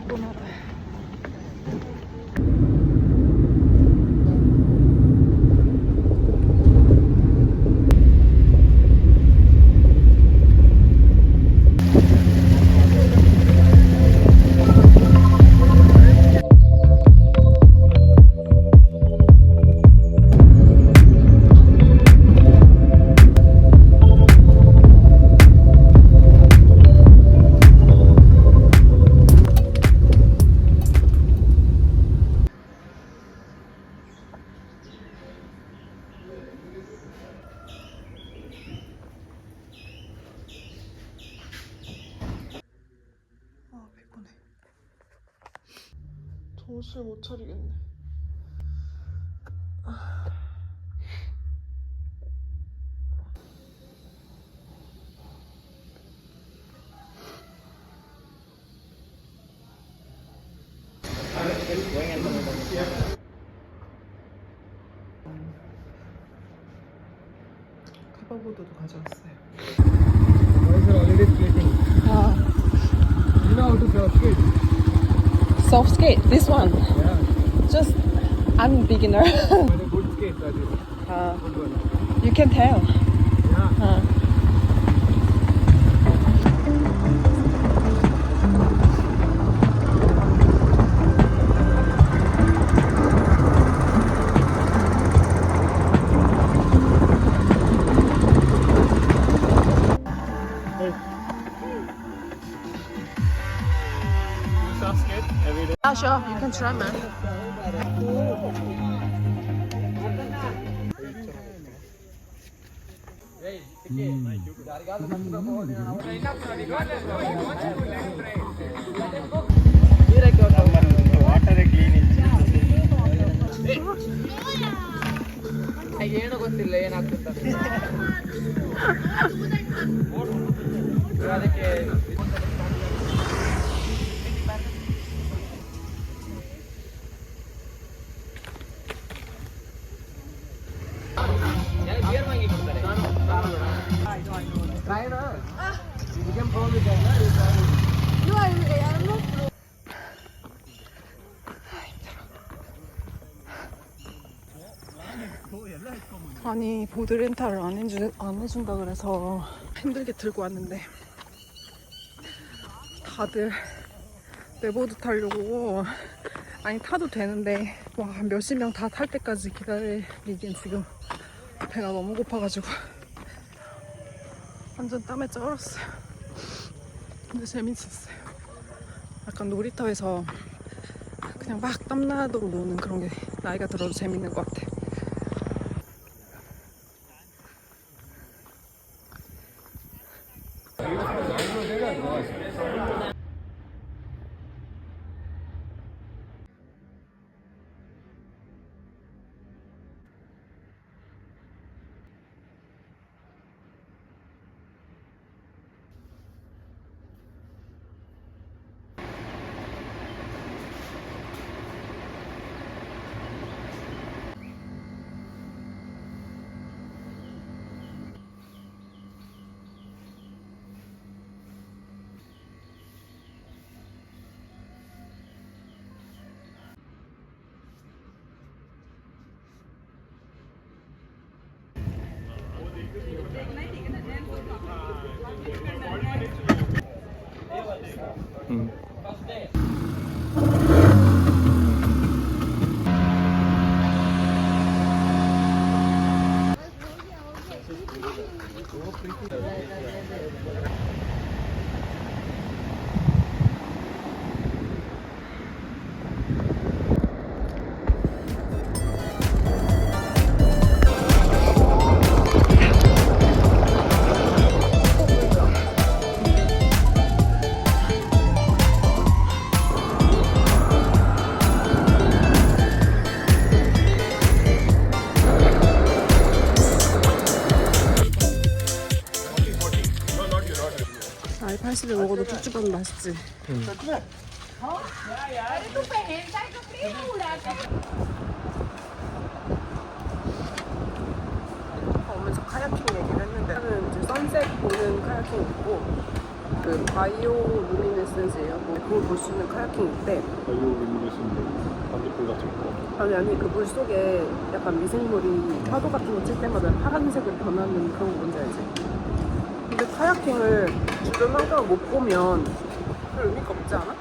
피곤하다. 아, 피곤해. 정신을 못 차리겠네. 카바보드도 가져왔어요. Boys are already skating. 아, You know how to soft skate? soft skate. This one. Yeah. Just I'm beginner. But a good skate, that is. Good one. You can tell. Yeah. You soft skate every day? Yeah, sure. You can try, man. Water clean ಏನು ಗೊತ್ತಿಲ್ಲ ಏನಾಗ್ತದೆ ಅದಕ್ಕೆ ಬಿಯರ್ ವಾಂಗಿ ಕೊಡ್ತಾರೆ ಟ್ರೈನಾ ಇದಕ್ಕೆ ಪ್ರೋಮ್ ಇದೆ 아니, 보드 렌탈을 안 해준다 그래서 힘들게 들고 왔는데 다들 내 보드 타려고 아니 타도 되는데 와 몇십 명 다 탈 때까지 기다리기엔 지금 배가 너무 고파가지고 완전 땀에 쩔었어요. 근데 재밌었어요. 약간 놀이터에서 그냥 막 땀나도록 노는 그런 게 나이가 들어도 재밌는 것 같아. R80을 먹어도 쭈쭈밥은 맛있지. 오면서 카야킹 얘기를 했는데 저는 이제 선셋 보는 카야킹 있고 그 바이오 루미네센스예요. 뭐 그걸 볼 수 있는 카야킹 있대. 바이오 루미네센스 반딧불 같은 거. 아니 그 물 속에 약간 미생물이 파도 같은 거 칠 때마다 파란색으로 변하는 그런 거 뭔지 알지? 근데 카야킹을 주변 환경을 못 보면 별 의미가 없지 않아?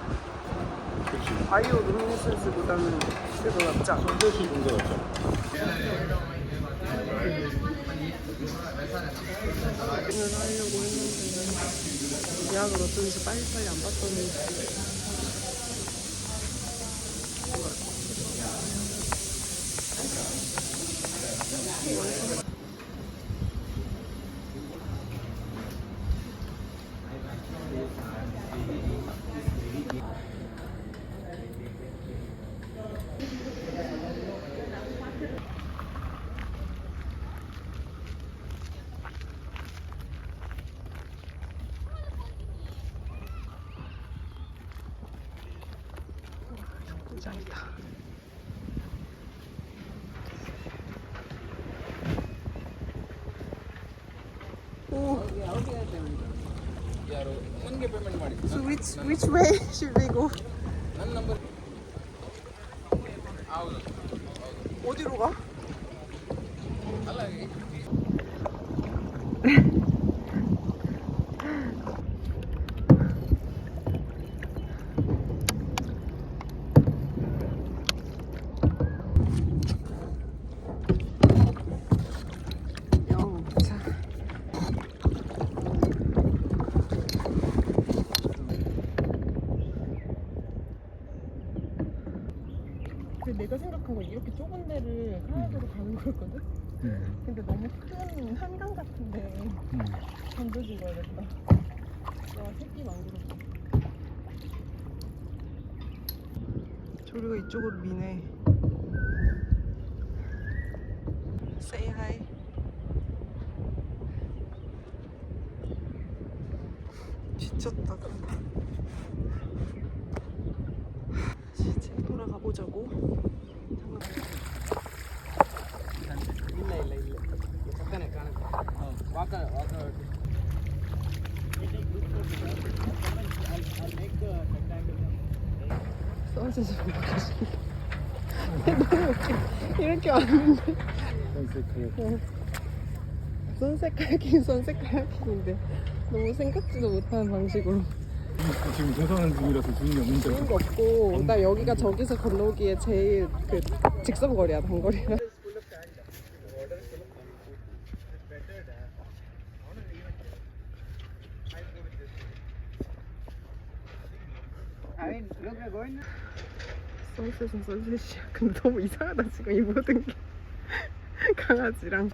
그렇지. 바이오 루미네센스보다는 그게 더 낫지 않아? 선셋이 좀 더 낫죠. 오늘 하려고 했는데 예약을 어쩐지 빨리빨리 안 받더니 짱이다. 오. So which way should we go? 어디로 가? 영차. 내가 생각한 건 이렇게 좁은 데를 카약으로 가는 거였거든? 근데 너무 큰 한강 같은데 던져진 거야겠다. 와, 새끼 망그럽다. 조류가 이쪽으로 미네. Say hi. 지쳤다. 집에 돌아가 보자고. ಇಲ್ಲ ಪಕ್ಕನೆ ಕಾಣುತ್ತೆ ವಾಕ 선셋을 보고 싶은데 너무 웃겨. 이렇게 왔는데 선셋 카약. 선셋 카야킹 선셋 카야킹인데 너무 생각지도 못한 방식으로 지금 조선하는 중이라서 주인이 없는 줄 좋은 알고. 거 없고 나 여기가 저기서 건너기에 제일 그 직선거리야 단거리야. 선셋은 선셋이야. 근데 너무 이상하다 지금 이 모든 게. 강아지랑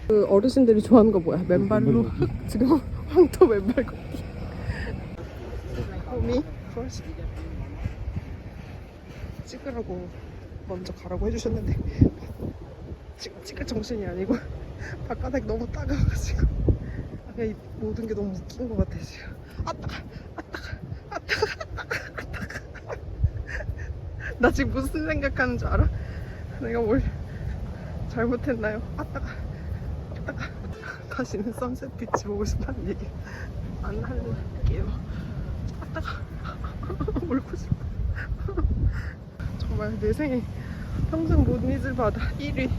그 어르신들이 좋아하는 거 뭐야? 맨발로 지금 황토 맨발 걷기. 호미 first 찍으라고 먼저 가라고 해주셨는데 지금 찍을 정신이 아니고 바깥에 너무 따가워가지고 그냥 이 모든 게 너무 웃긴 것 같아 지금. 아따가 나 지금 무슨 생각하는 줄 알아? 내가 뭘 잘못했나요? 아따가 다시는 선셋 비치 보고 싶다는 얘기 안 할게요. 아따가 울고 싶어. 정말 내 생에 평생 못 잊을 바다 1위.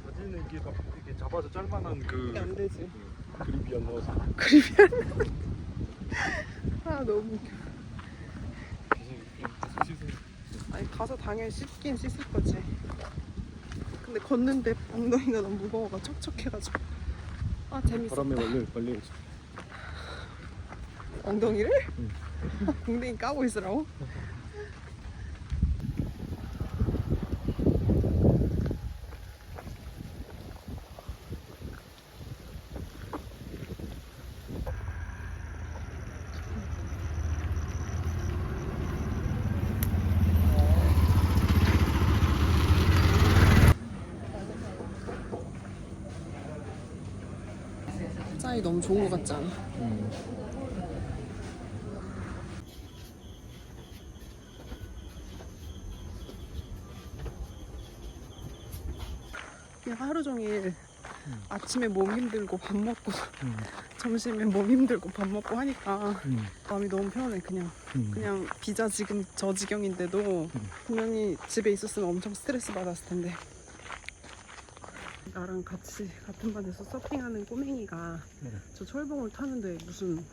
바지는 이게 잡아서 짤만한 그. 안 되지. 그립이 안 나와서. 그립이 안 나와. 아 너무 웃겨. 아니 가서 당연히 씻긴 씻을 거지. 근데 걷는데 엉덩이가 너무 무거워가 척척해가지고. 아 재밌었다. 바람에 말려. 엉덩이를? 엉덩이 까고 있으라고? 짜이 너무 좋은 거 같지 않아? 그냥 하루 종일 아침에 몸 힘들고 밥 먹고 점심에 몸 힘들고 밥 먹고 하니까 마음이 너무 편해. 그냥 비자 지금 저 지경인데도 분명히 집에 있었으면 엄청 스트레스 받았을 텐데. 나랑 같이 같은 반에서 서핑하는 꼬맹이가 저 철봉을 타는데 무슨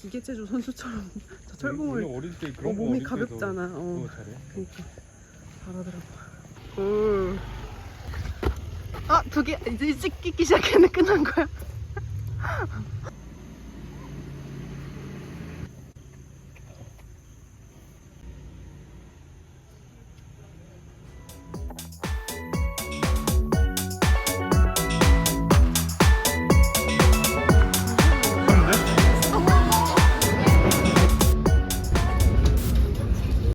기계체조 선수처럼 저 철봉을 어릴 때 그런 거 몸이 어릴 때도 가볍잖아. 잘해. 그러니까 잘하더라고. 아, 2개 이제 찍기 시작했는데 끝난 거야.